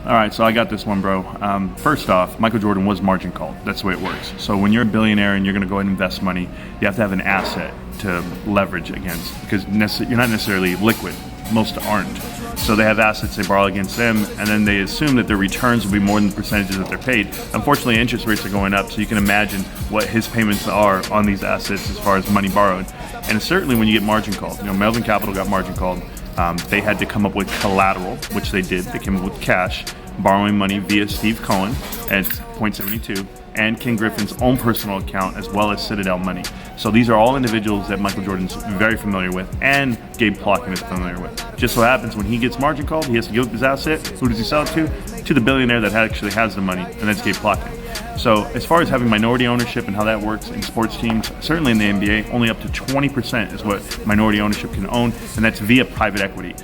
All right, so I got this one, bro. First off, Michael Jordan was margin called. That's the way it works. So when you're a billionaire and you're going to go ahead and invest money, you have to have an asset to leverage against because you're not necessarily liquid. Most aren't. So they have assets they borrow against them, and then they assume that their returns will be more than the percentages that they're paid. Unfortunately, interest rates are going up, so you can imagine what his payments are on these assets as far as money borrowed. And certainly when you get margin called, Melvin Capital got margin called. They had to come up with collateral, which they did. They came up with cash, borrowing money via Steve Cohen at 0.72, and Ken Griffin's own personal account, as well as Citadel money. So these are all individuals that Michael Jordan's very familiar with, and Gabe Plotkin is familiar with. Just so happens when he gets margin called, he has to give up his asset. Who does he sell it to? To the billionaire that actually has the money, and that's Gabe Plotkin. So as far as having minority ownership and how that works in sports teams, certainly in the NBA, only up to 20% is what minority ownership can own, and that's via private equity.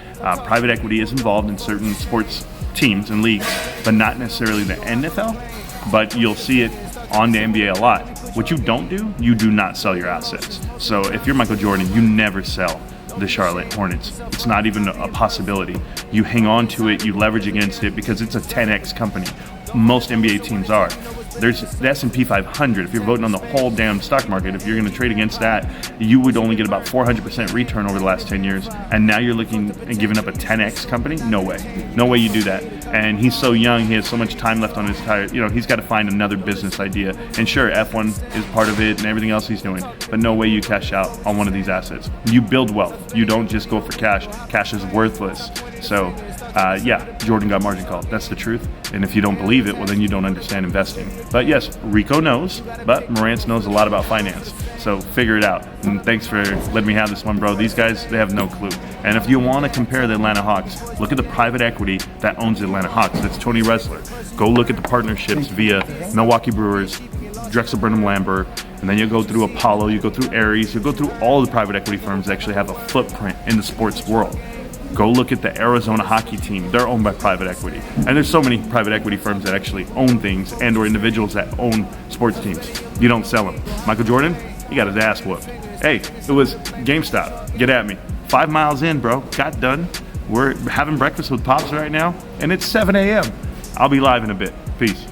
Private equity is involved in certain sports teams and leagues, but not necessarily the NFL, but you'll see it on the NBA a lot. What you don't do, you do not sell your assets. So if you're Michael Jordan, you never sell the Charlotte Hornets. It's not even a possibility. You hang on to it, you leverage against it because it's a 10x company. Most NBA teams are. There's the S&P 500. If you're voting on the whole damn stock market, if you're going to trade against that, you would only get about 400% return over the last 10 years. And now you're looking and giving up a 10x company? No way. No way you do that. And he's so young. He has so much time left on his tire. He's got to find another business idea. And sure, F1 is part of it and everything else he's doing. But no way you cash out on one of these assets. You build wealth. You don't just go for cash. Cash is worthless. So, Jordan got margin called. That's the truth. And if you don't believe it, well, then you don't understand investing. But yes, Rico knows, but Morantz knows a lot about finance. So figure it out. And thanks for letting me have this one, bro. These guys, they have no clue. And if you want to compare the Atlanta Hawks, look at the private equity that owns the Atlanta Hawks. That's Tony Ressler. Go look at the partnerships via Milwaukee Brewers, Drexel Burnham Lambert, and then you go through Apollo, you go through Ares, you go through all the private equity firms that actually have a footprint in the sports world. Go look at the Arizona hockey team. They're owned by private equity. And there's so many private equity firms that actually own things and or individuals that own sports teams. You don't sell them. Michael Jordan, he got his ass whooped. Hey, it was GameStop. Get at me. 5 miles in, bro. Got done. We're having breakfast with Pops right now, and it's 7 a.m. I'll be live in a bit. Peace.